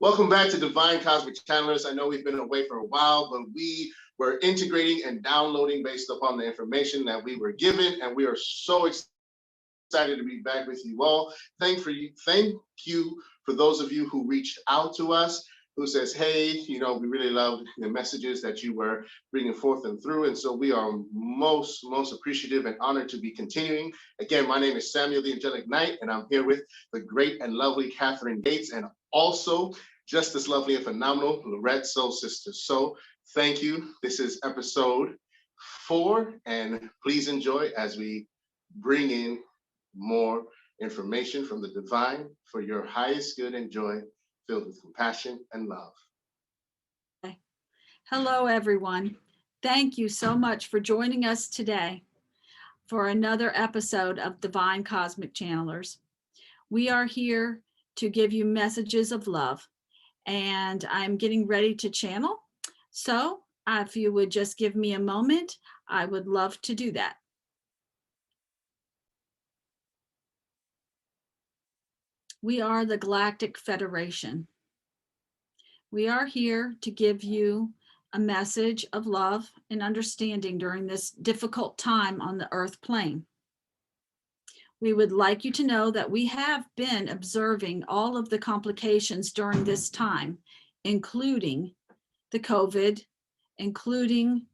Welcome back to Divine Cosmic Channelers. I know we've been away for a while, but we were integrating and downloading based upon the information that we were given, and we are so excited to be back with you all. Thank you for those of you who reached out to us, who says, hey, we really loved the messages that you were bringing forth and through. And so we are most appreciative and honored to be continuing. Again, my name is Samuel the Angelic Knight, and I'm here with the great and lovely Catherine Gates, and also just as lovely and phenomenal Lorette Soul Sister. So thank you. This is episode 4, and please enjoy as we bring in more information from the divine for your highest good and joy, filled with compassion and love. Hello, everyone. Thank you so much for joining us today for another episode of Divine Cosmic Channelers. We are here to give you messages of love, and I'm getting ready to channel. So if you would just give me a moment, I would love to do that. We are the Galactic Federation. We are here to give you a message of love and understanding during this difficult time on the Earth plane. We would like you to know that we have been observing all of the complications during this time, including the COVID, including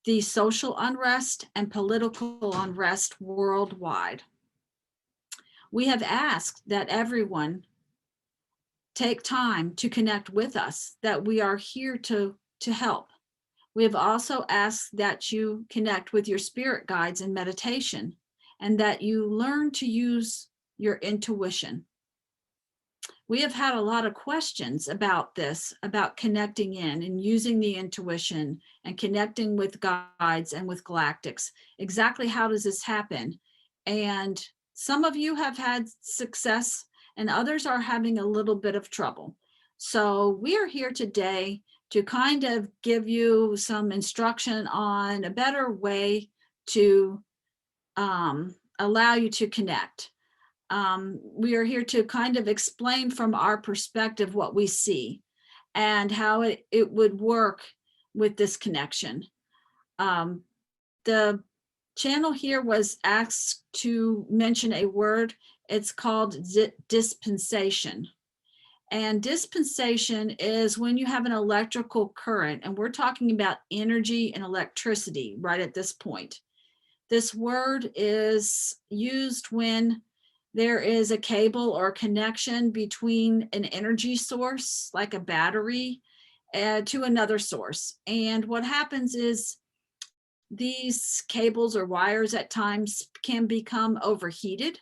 the social unrest and political unrest worldwide. We have asked that everyone take time to connect with us, that we are here to help. We have also asked that you connect with your spirit guides in meditation, and that you learn to use your intuition. We have had a lot of questions about this, about connecting in and using the intuition and connecting with guides and with galactics. Exactly how does this happen? And some of you have had success and others are having a little bit of trouble. So we are here today to kind of give you some instruction on a better way to allow you to connect. We are here to kind of explain from our perspective what we see and how it would work with this connection. The channel here was asked to mention a word. It's called dispensation. And dispensation is when you have an electrical current, and we're talking about energy and electricity right at this point. This word is used when there is a cable or connection between an energy source, like a battery, to another source. And what happens is these cables or wires at times can become overheated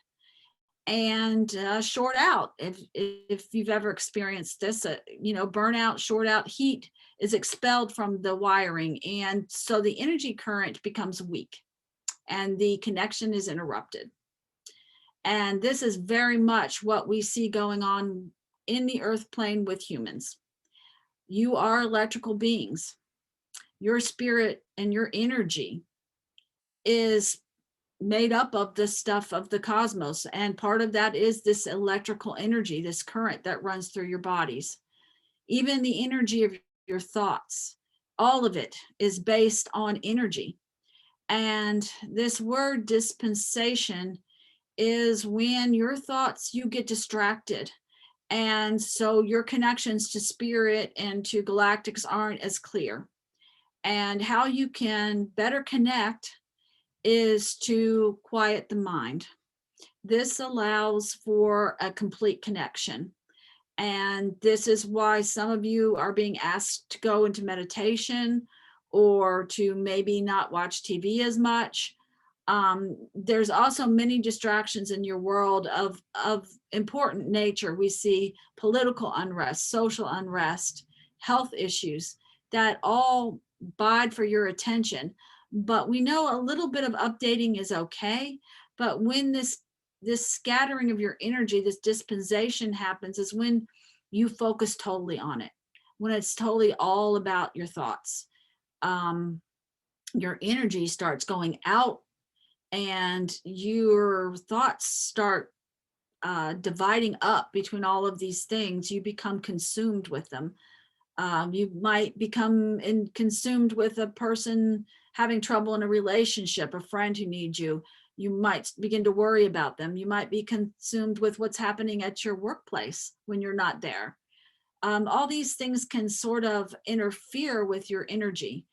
and short out. If you've ever experienced this, burnout, short out, heat is expelled from the wiring. And so the energy current becomes weak and the connection is interrupted. And this is very much what we see going on in the Earth plane with humans. You are electrical beings. Your spirit and your energy is made up of the stuff of the cosmos. And part of that is this electrical energy, this current that runs through your bodies. Even the energy of your thoughts, all of it is based on energy. And this word dispensation is when your thoughts, you get distracted. And so your connections to spirit and to galactics aren't as clear. And how you can better connect is to quiet the mind. This allows for a complete connection. And this is why some of you are being asked to go into meditation or to maybe not watch TV as much. There's also many distractions in your world of important nature. We see political unrest, social unrest, health issues that all bide for your attention. But we know a little bit of updating is okay. But when this scattering of your energy, this dispensation happens, is when you focus totally on it, when it's totally all about your thoughts. Your energy starts going out and your thoughts start dividing up between all of these things, you become consumed with them. You might become consumed with a person having trouble in a relationship, a friend who needs you. You might begin to worry about them. You might be consumed with what's happening at your workplace when you're not there. All these things can sort of interfere with your energy.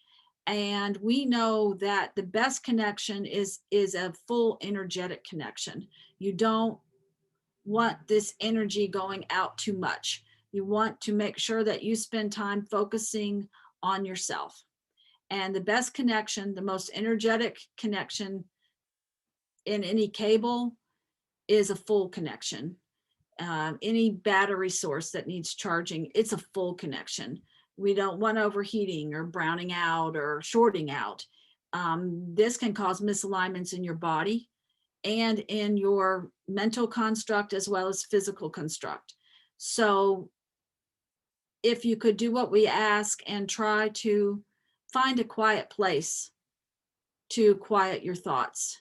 And we know that the best connection is a full energetic connection. You don't want this energy going out too much. You want to make sure that you spend time focusing on yourself. And the best connection, the most energetic connection in any cable is a full connection. Any battery source that needs charging, it's a full connection. We don't want overheating or browning out or shorting out. This can cause misalignments in your body and in your mental construct as well as physical construct. So if you could do what we ask and try to find a quiet place to quiet your thoughts,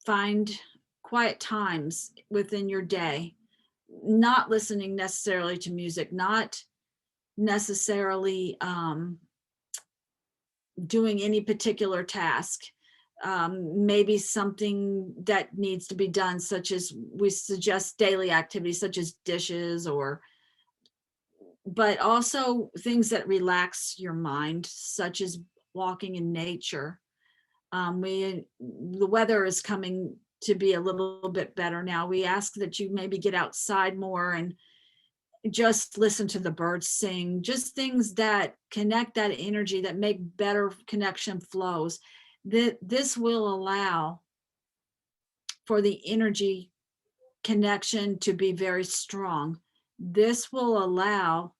find quiet times within your day, not listening necessarily to music, not necessarily doing any particular task, maybe something that needs to be done, such as we suggest daily activities such as dishes, but also things that relax your mind, such as walking in nature. The weather is coming to be a little bit better now. We ask that you maybe get outside more and just listen to the birds sing, just things that connect that energy, that make better connection flows. This will allow for the energy connection to be very strong. This will allow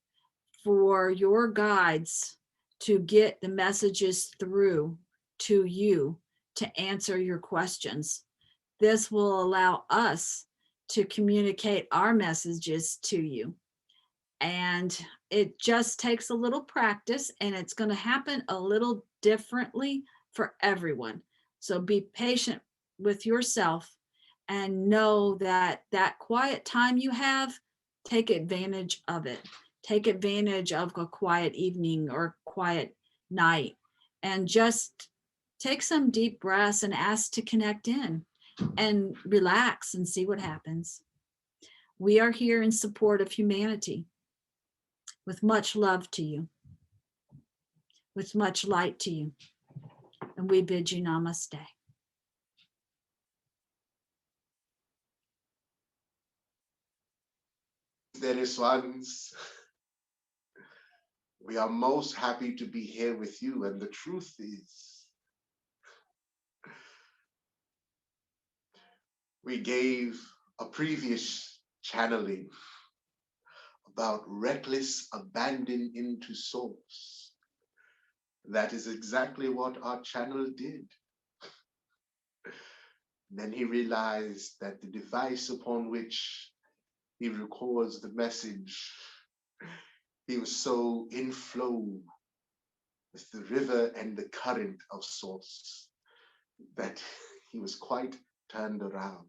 for your guides to get the messages through to you to answer your questions. This will allow us to communicate our messages to you. And it just takes a little practice, and it's going to happen a little differently for everyone. So be patient with yourself and know that that quiet time you have, take advantage of it. Take advantage of a quiet evening or quiet night, and just take some deep breaths and ask to connect in and relax and see what happens. We are here in support of humanity, with much love to you, with much light to you. And we bid you namaste. Dearest ones, we are most happy to be here with you. And the truth is, we gave a previous channeling about reckless abandon into source. That is exactly what our channel did. Then he realized that the device upon which he records the message, he was so in flow with the river and the current of source that he was quite turned around.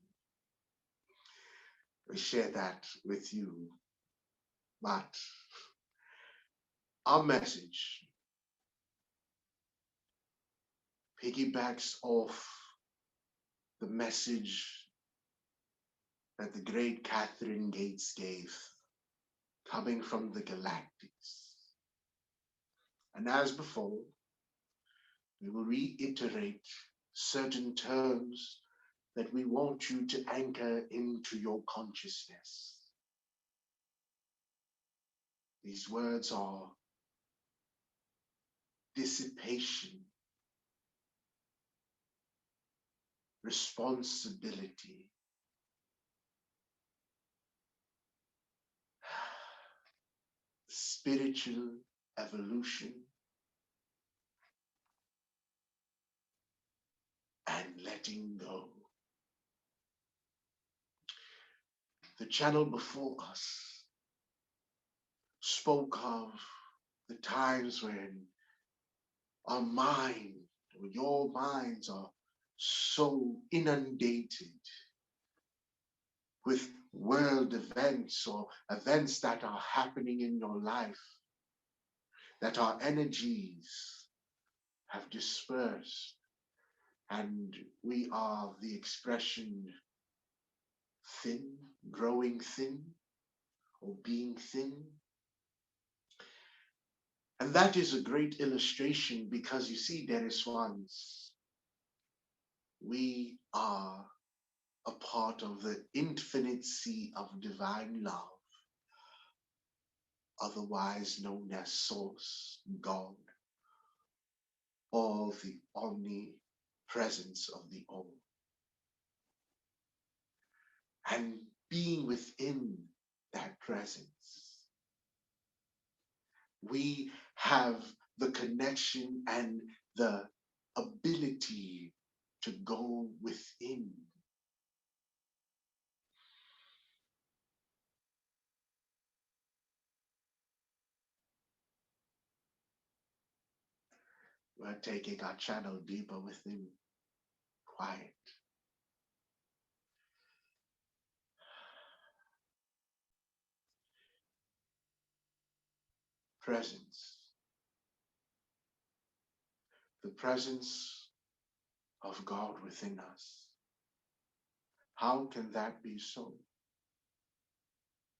We share that with you. But our message piggybacks off the message that the great Catherine Gates gave, coming from the Galactics. And as before, we will reiterate certain terms that we want you to anchor into your consciousness. These words are dissipation, responsibility, spiritual evolution, and letting go. The channel before us spoke of the times when our mind, or your minds, are so inundated with world events or events that are happening in your life, that our energies have dispersed and we are the expression thin, growing thin, or being thin. And that is a great illustration because you see, dearest ones, we are a part of the infinite sea of divine love, otherwise known as Source, God, or the omnipresence of the All. And being within that presence, we have the connection and the ability to go within. We're taking our channel deeper within, quiet. Presence. The presence of God within us. How can that be so?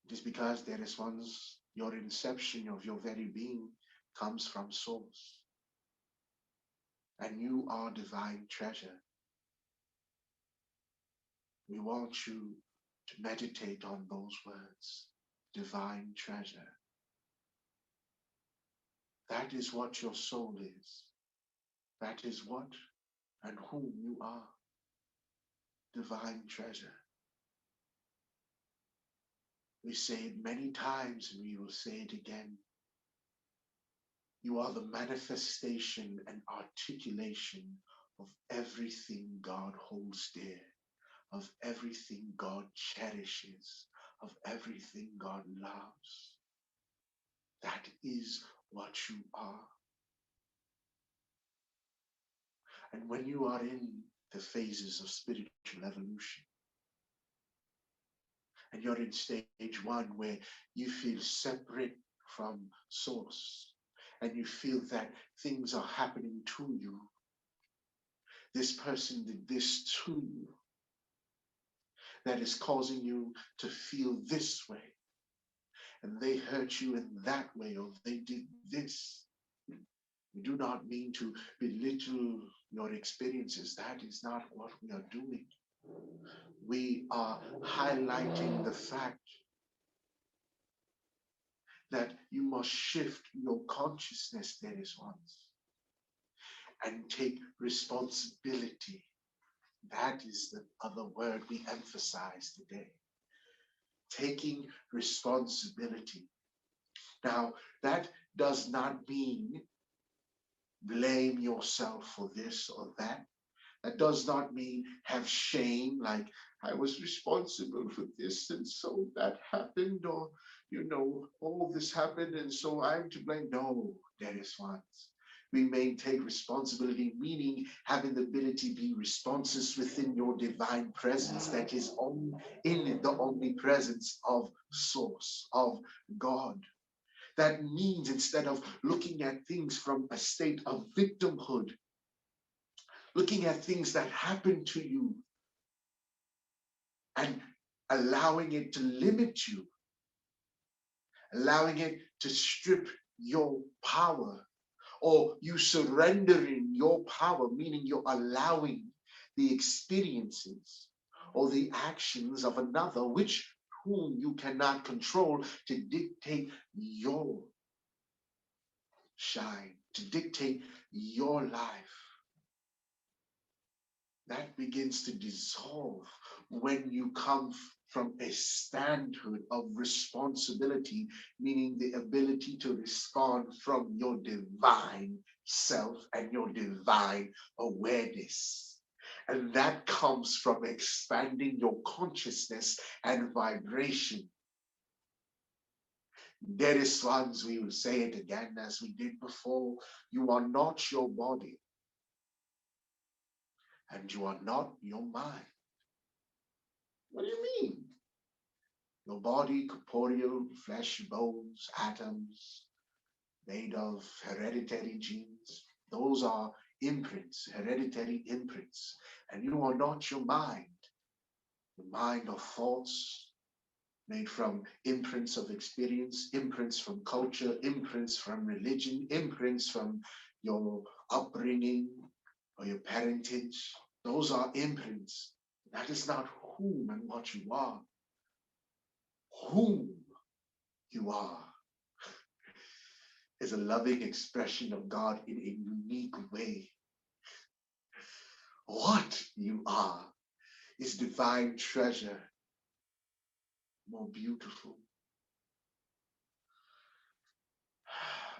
It is because there is once your inception of your very being comes from Source. And you are divine treasure. We want you to meditate on those words, divine treasure. That is what your soul is. That is what and whom you are, divine treasure. We say it many times and we will say it again. You are the manifestation and articulation of everything God holds dear, of everything God cherishes, of everything God loves. That is what you are. And when you are in the phases of spiritual evolution, and you're in stage one where you feel separate from Source, and you feel that things are happening to you, this person did this to you, that is causing you to feel this way, and they hurt you in that way, or they did this. We do not mean to belittle your experiences. That is not what we are doing. We are highlighting the fact that you must shift your consciousness, there is once, and take responsibility. That is the other word we emphasize today. Taking responsibility. Now, that does not mean blame yourself for this or that. That does not mean have shame, like I was responsible for this and so that happened, or, all this happened and so I'm to blame. No, there is ones. We may take responsibility, meaning having the ability to be responses within your divine presence that is in the omnipresence of Source, of God. That means instead of looking at things from a state of victimhood, looking at things that happen to you and allowing it to limit you, allowing it to strip your power, or you surrendering your power, meaning you're allowing the experiences or the actions of another, whom you cannot control, to dictate your shine, to dictate your life. That begins to dissolve when you come from a standard of responsibility, meaning the ability to respond from your divine self and your divine awareness. And that comes from expanding your consciousness and vibration. Dearest ones, we will say it again as we did before, you are not your body. And you are not your mind. What do you mean? Your body, corporeal, flesh, bones, atoms, made of hereditary genes. Those are imprints, hereditary imprints. And you are not your mind. The mind of thoughts made from imprints of experience, imprints from culture, imprints from religion, imprints from your upbringing or your parentage. Those are imprints. That is not whom and what you are. Whom you are is a loving expression of God in a unique way. What you are is divine treasure, more beautiful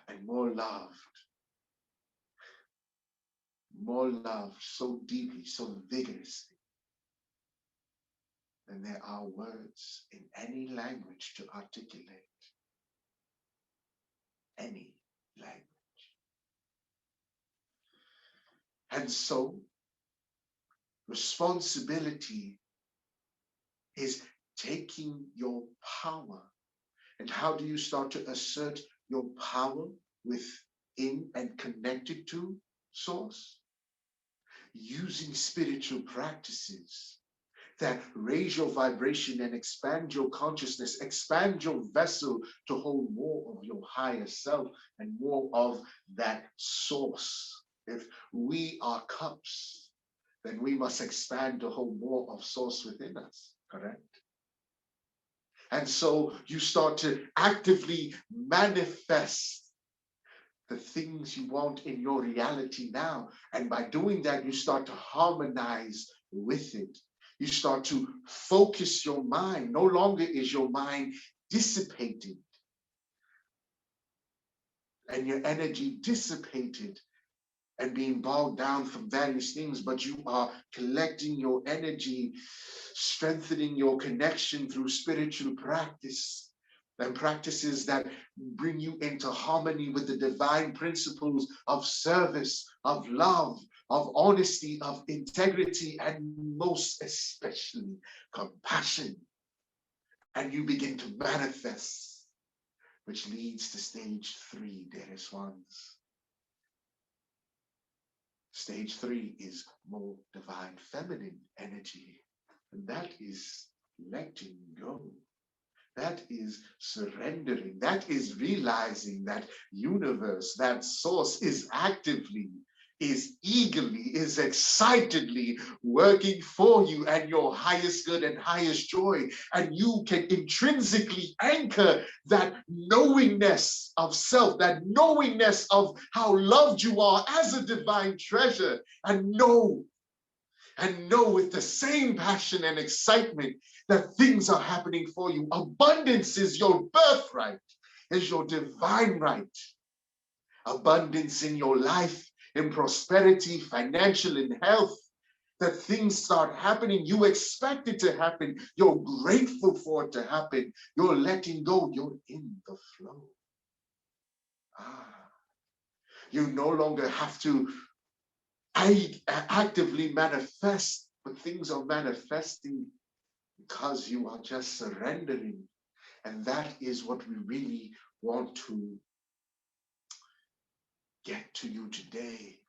and more loved so deeply, so vigorously than there are words in any language to articulate. Any language. And so, responsibility is taking your power. And how do you start to assert your power within and connected to Source? Using spiritual practices that raise your vibration and expand your consciousness, expand your vessel to hold more of your higher self and more of that source. If we are cups, then we must expand to hold more of source within us, correct? And so you start to actively manifest the things you want in your reality now. And by doing that, you start to harmonize with it. You start to focus your mind. No longer is your mind dissipated and your energy dissipated and being bogged down from various things, but you are collecting your energy, strengthening your connection through spiritual practice and practices that bring you into harmony with the divine principles of service, of love, of honesty, of integrity, and most especially compassion. And you begin to manifest, which leads to stage 3, dearest ones. Stage 3 is more divine feminine energy. And that is letting go. That is surrendering. That is realizing that universe, that source is actively, is eagerly, is excitedly working for you and your highest good and highest joy. And you can intrinsically anchor that knowingness of self, that knowingness of how loved you are as a divine treasure, and know with the same passion and excitement that things are happening for you. Abundance is your birthright, is your divine right. Abundance in your life, in prosperity, financial, and health. That things start happening. You expect it to happen. You're grateful for it to happen. You're letting go. You're in the flow. You no longer have to actively manifest, but things are manifesting because you are just surrendering. And that is what we really want to get to you today,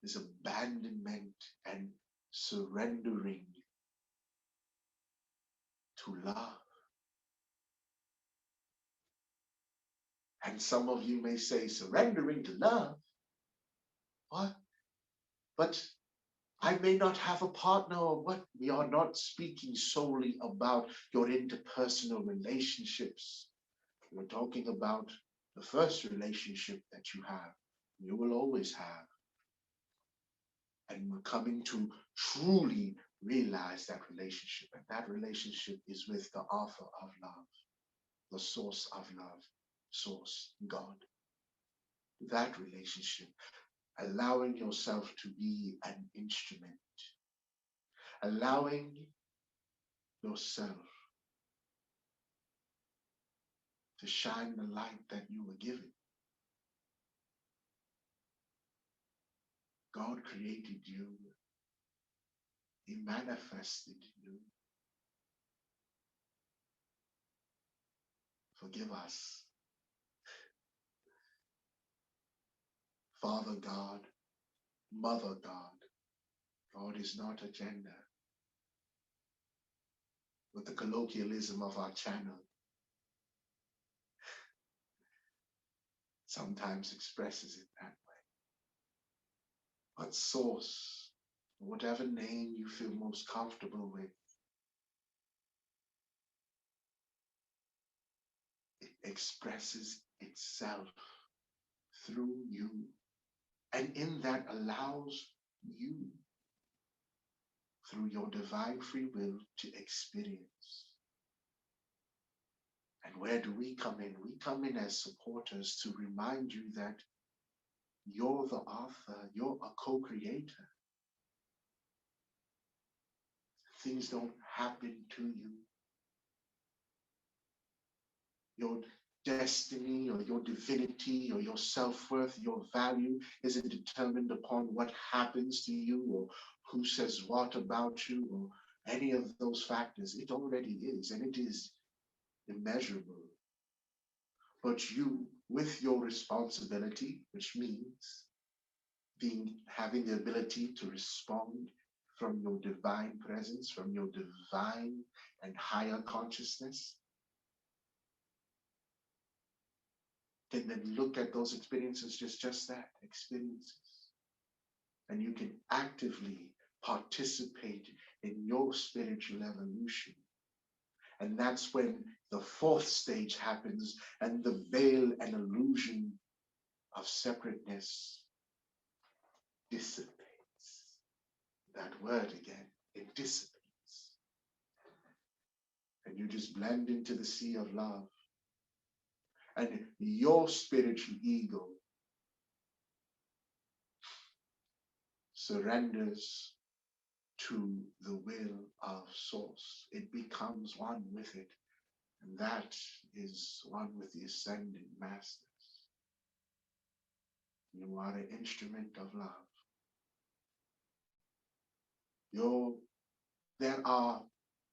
is abandonment and surrendering to love. And some of you may say, surrendering to love? What? But I may not have a partner, or what? We are not speaking solely about your interpersonal relationships. We're talking about the first relationship that you have, you will always have. And we're coming to truly realize that relationship. And that relationship is with the author of love, the source of love, source, God. That relationship, allowing yourself to be an instrument, allowing yourself to shine the light that you were given. God created you. He manifested you. Forgive us. Father God, Mother God, God is not a gender, but the colloquialism of our channel sometimes expresses it that way. But source, whatever name you feel most comfortable with, it expresses itself through you, and in that allows you, through your divine free will, to experience. And where do we come in? We come in as supporters to remind you that you're the author, you're a co-creator. Things don't happen to you. Your destiny or your divinity or your self-worth, your value isn't determined upon what happens to you or who says what about you or any of those factors. It already is, and it is immeasurable. But you, with your responsibility, which means having the ability to respond from your divine presence, from your divine and higher consciousness, can then look at those experiences just that, experiences. And you can actively participate in your spiritual evolution. And that's when the fourth stage happens and the veil and illusion of separateness dissipates. That word again, it dissipates. And you just blend into the sea of love. And your spiritual ego surrenders to the will of Source. It becomes one with it. And that is one with the ascended masters. You are an instrument of love. There are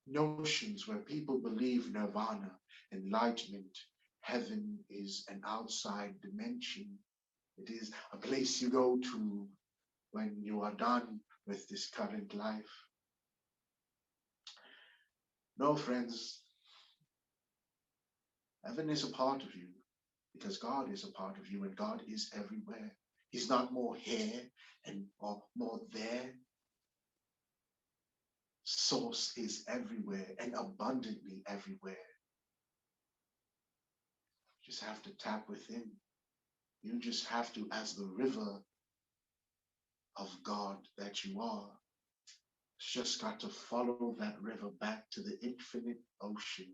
notions where people believe nirvana, enlightenment, heaven is an outside dimension. It is a place you go to when you are done with this current life. No, friends, heaven is a part of you because God is a part of you and God is everywhere. He's not more here or more there. Source is everywhere and abundantly everywhere. You just have to tap within. You just have to, as the river of God that you are, just got to follow that river back to the infinite ocean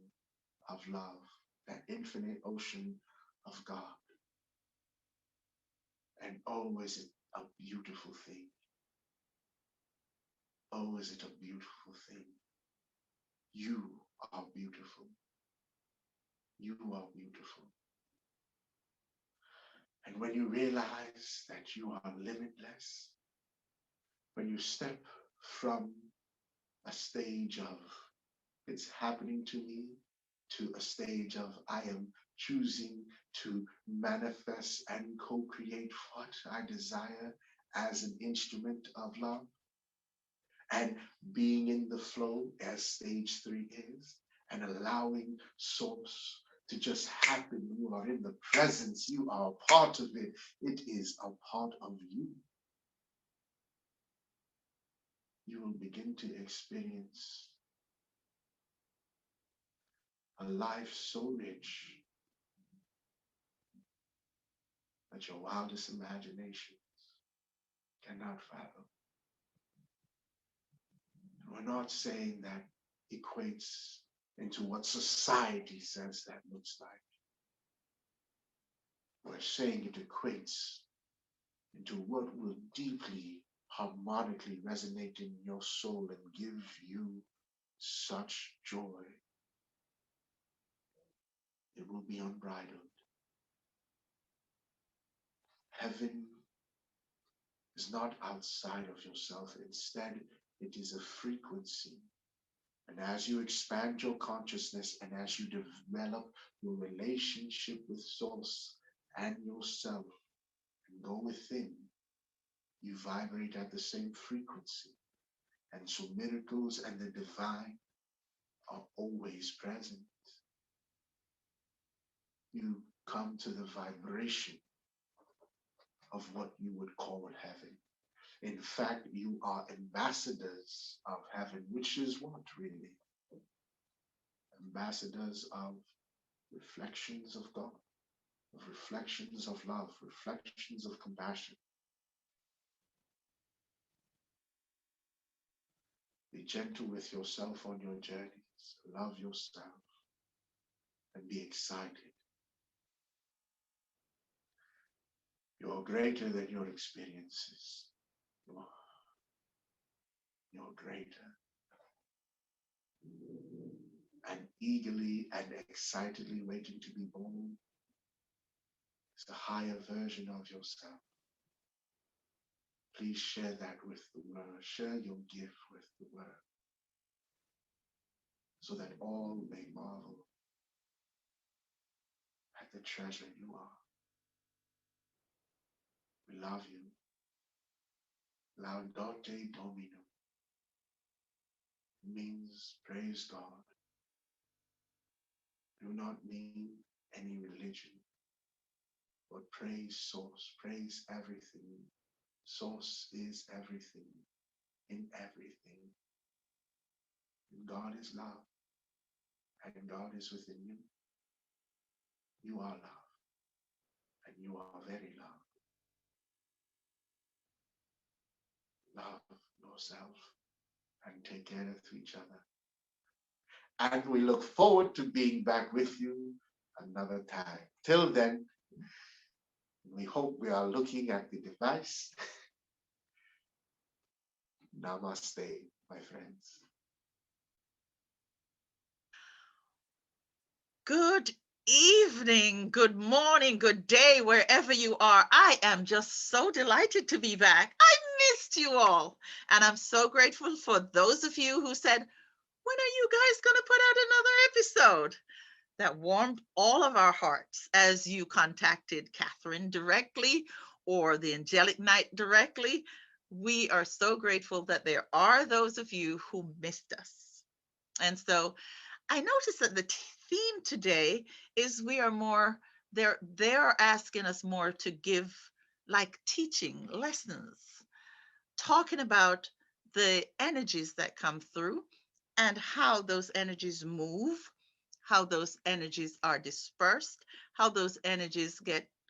of love, that infinite ocean of God. And oh, is it a beautiful thing? Oh, is it a beautiful thing? You are beautiful. You are beautiful. And when you realize that you are limitless, when you step from a stage of it's happening to me to a stage of I am choosing to manifest and co-create what I desire as an instrument of love, and being in the flow as stage 3 is, and allowing Source to just happen. You are in the presence. You are a part of it. It is a part of you. You will begin to experience a life so rich that your wildest imaginations cannot fathom. And we're not saying that equates into what society says that looks like. We're saying it equates into what will deeply, harmonically resonate in your soul and give you such joy. It will be unbridled. Heaven is not outside of yourself. Instead, it is a frequency And as you expand your consciousness and as you develop your relationship with Source and yourself and go within, you vibrate at the same frequency. And so miracles and the divine are always present. You come to the vibration of what you would call heaven. In fact, you are ambassadors of heaven, which is what really? Ambassadors of reflections of God, of reflections of love, reflections of compassion. Be gentle with yourself on your journeys. Love yourself and be excited. You're greater than your experiences. You're greater. And eagerly and excitedly waiting to be born is a higher version of yourself. Please share that with the world. Share your gift with the world so that all may marvel at the treasure you are. We love you. Laudate Domino means praise God. Do not mean any religion, but praise Source, praise everything. Source is everything, in everything. And God is love, and God is within you. You are love, and you are very loved. Love yourself and take care of each other. And we look forward to being back with you another time. Till then, we hope we are looking at the device. Namaste, my friends. Good evening, good morning, good day, wherever you are. I am just so delighted to be back. I missed you all. And I'm so grateful for those of you who said, when are you guys going to put out another episode? That warmed all of our hearts as you contacted Catherine directly or the Angelic Knight directly. We are so grateful that there are those of you who missed us. And so I noticed that the theme today is we are more, they're asking us more to give like teaching lessons, talking about the energies that come through and how those energies move, how those energies are dispersed, how those energies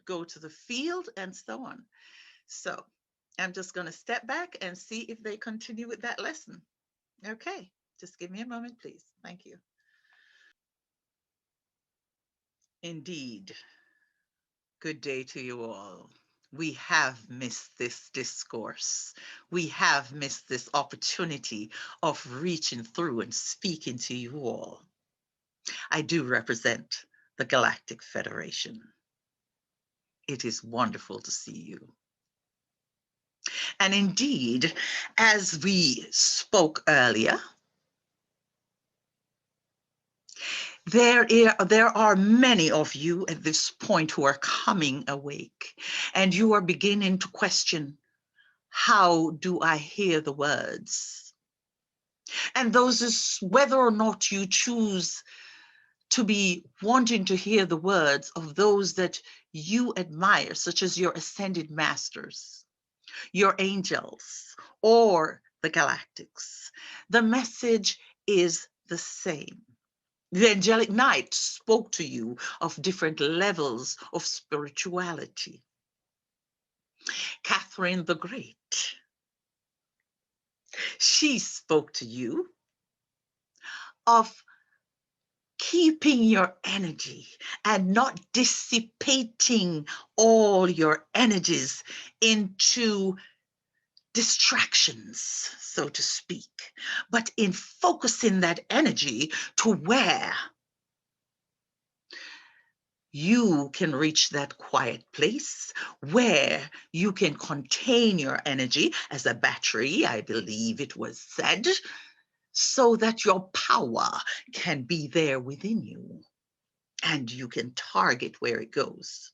go to the field and so on. So I'm just going to step back and see if they continue with that lesson. Okay, just give me a moment, please. Thank you. Indeed. Good day to you all. We have missed this discourse. We have missed this opportunity of reaching through and speaking to you all. I do represent the Galactic Federation. It is wonderful to see you. And indeed, as we spoke earlier, there are many of you at this point who are coming awake, and you are beginning to question, how do I hear the words? And those is whether or not you choose to be wanting to hear the words of those that you admire, such as your ascended masters, your angels, or the galactics. The message is the same. The Angelic Knight spoke to you of different levels of spirituality. Catherine the Great, she spoke to you of keeping your energy and not dissipating all your energies into distractions, so to speak, but in focusing that energy to where you can reach that quiet place where you can contain your energy as a battery, I believe it was said, so that your power can be there within you and you can target where it goes.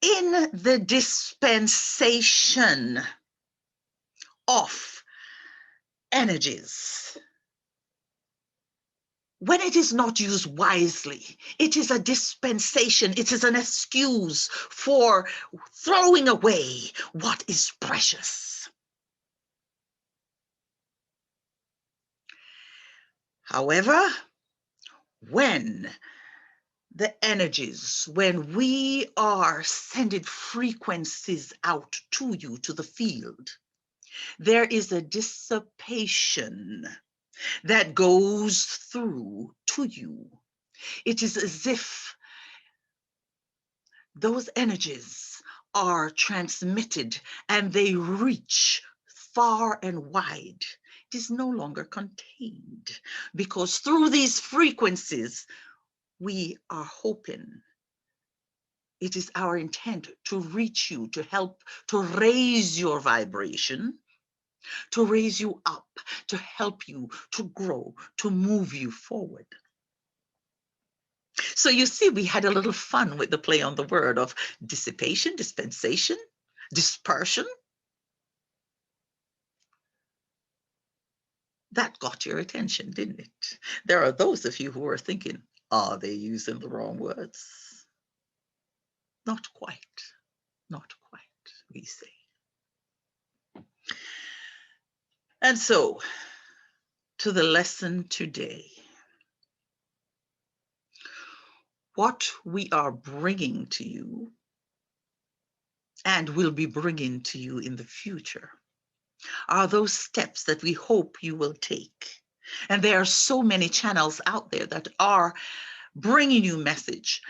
In the dispensation of energies, when it is not used wisely, it is a dispensation, it is an excuse for throwing away what is precious. However, when we are sending frequencies out to you, to the field, there is a dissipation that goes through to you. It is as if those energies are transmitted and they reach far and wide. It is no longer contained, because through these frequencies, we are hoping, it is our intent to reach you, to help, to raise your vibration, to raise you up, to help you to grow, to move you forward. So you see, we had a little fun with the play on the word of dissipation, dispensation, dispersion. That got your attention, didn't it? There are those of you who are thinking, are they using the wrong words? Not quite, not quite, we say. And so, to the lesson today, what we are bringing to you and will be bringing to you in the future are those steps that we hope you will take. And there are so many channels out there that are bringing you message,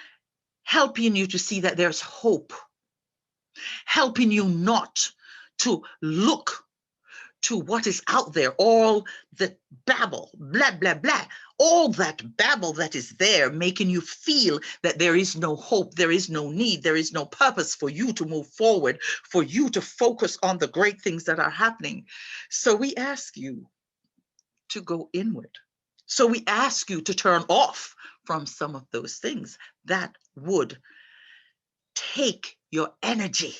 helping you to see that there's hope, helping you not to look to what is out there, all the babble, blah, blah, blah, all that babble that is there, making you feel that there is no hope, there is no need, there is no purpose for you to move forward, for you to focus on the great things that are happening. So we ask you to go inward. So we ask you to turn off from some of those things that would take your energy,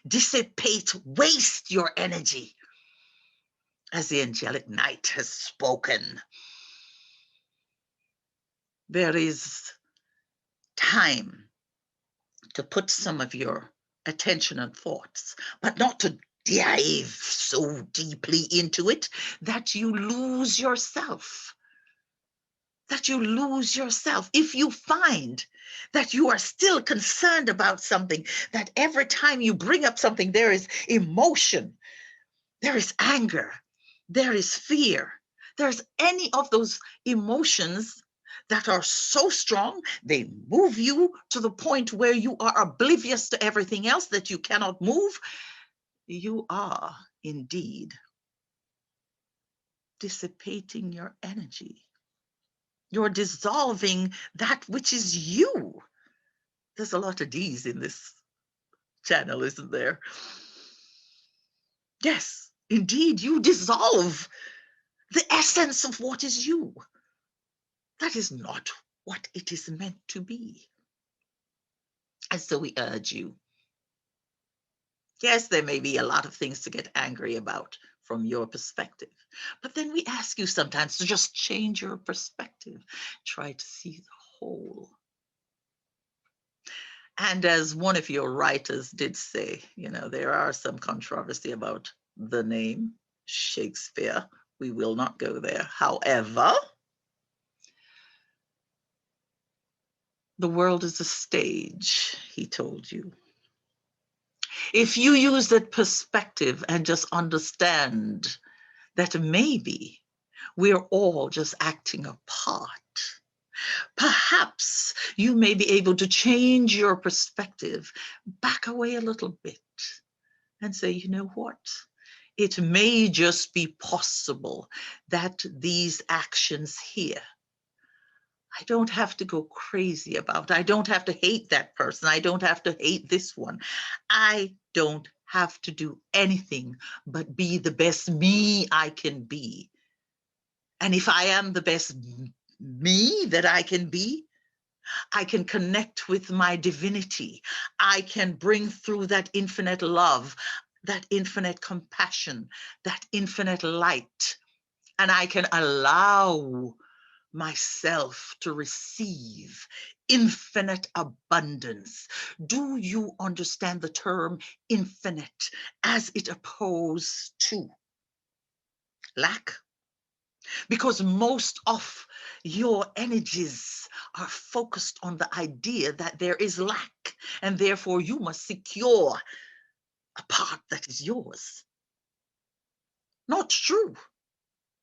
dissipate, waste your energy. As the angelic night has spoken, there is time to put some of your attention and thoughts, but not to dive so deeply into it that you lose yourself. That you lose yourself. If you find that you are still concerned about something, that every time you bring up something, there is emotion, there is anger, there is fear, there's any of those emotions that are so strong, they move you to the point where you are oblivious to everything else, that you cannot move, you are indeed dissipating your energy. You're dissolving that which is you. There's a lot of D's in this channel, isn't there? Yes, indeed, you dissolve the essence of what is you. That is not what it is meant to be. And so we urge you. Yes, there may be a lot of things to get angry about from your perspective, but then we ask you sometimes to just change your perspective. Try to see the whole. And as one of your writers did say, you know, there are some controversy about the name Shakespeare. We will not go there. However, the world is a stage, he told you. If you use that perspective and just understand that maybe we're all just acting a part, perhaps you may be able to change your perspective, back away a little bit and say, you know what? It may just be possible that these actions here, I don't have to go crazy about. I don't have to hate that person. I don't have to hate this one. I don't have to do anything but be the best me I can be. And if I am the best me that I can be, I can connect with my divinity. I can bring through that infinite love, that infinite compassion, that infinite light. And I can allow myself to receive infinite abundance. Do you understand the term infinite as it opposed to lack? Because most of your energies are focused on the idea that there is lack, and therefore you must secure a part that is yours. Not true.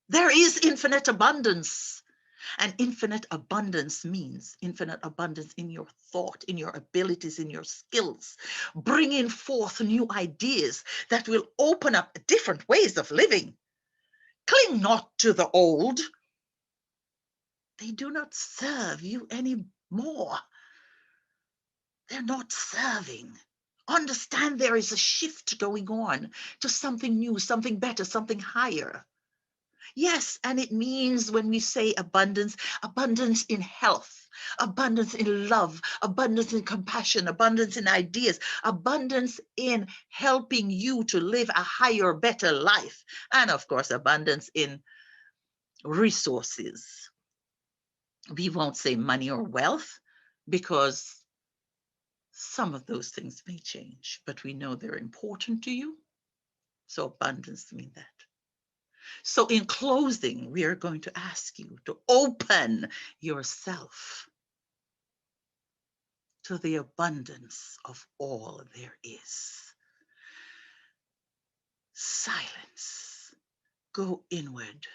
There is infinite abundance. And infinite abundance means infinite abundance in your thought, in your abilities, in your skills, bringing forth new ideas that will open up different ways of living. Cling not to the old. They do not serve you anymore. They're not serving. Understand there is a shift going on to something new, something better, something higher. Yes, and it means when we say abundance, abundance in health, abundance in love, abundance in compassion, abundance in ideas, abundance in helping you to live a higher, better life, and of course, abundance in resources. We won't say money or wealth because some of those things may change, but we know they're important to you. So abundance means that. So in closing, we are going to ask you to open yourself to the abundance of all there is. Silence. Go inward.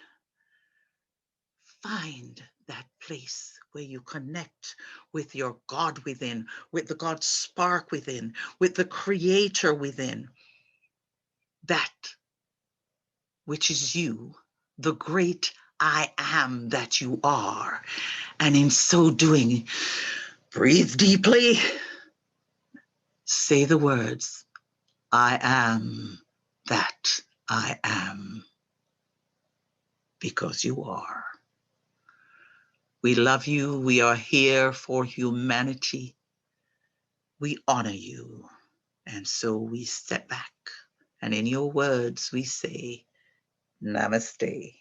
Find that place where you connect with your God within, with the God spark within, with the Creator within. That which is you, the great I am that you are. And in so doing, breathe deeply, say the words, I am that I am, because you are. We love you. We are here for humanity. We honor you. And so we step back. And in your words, we say, Namaste.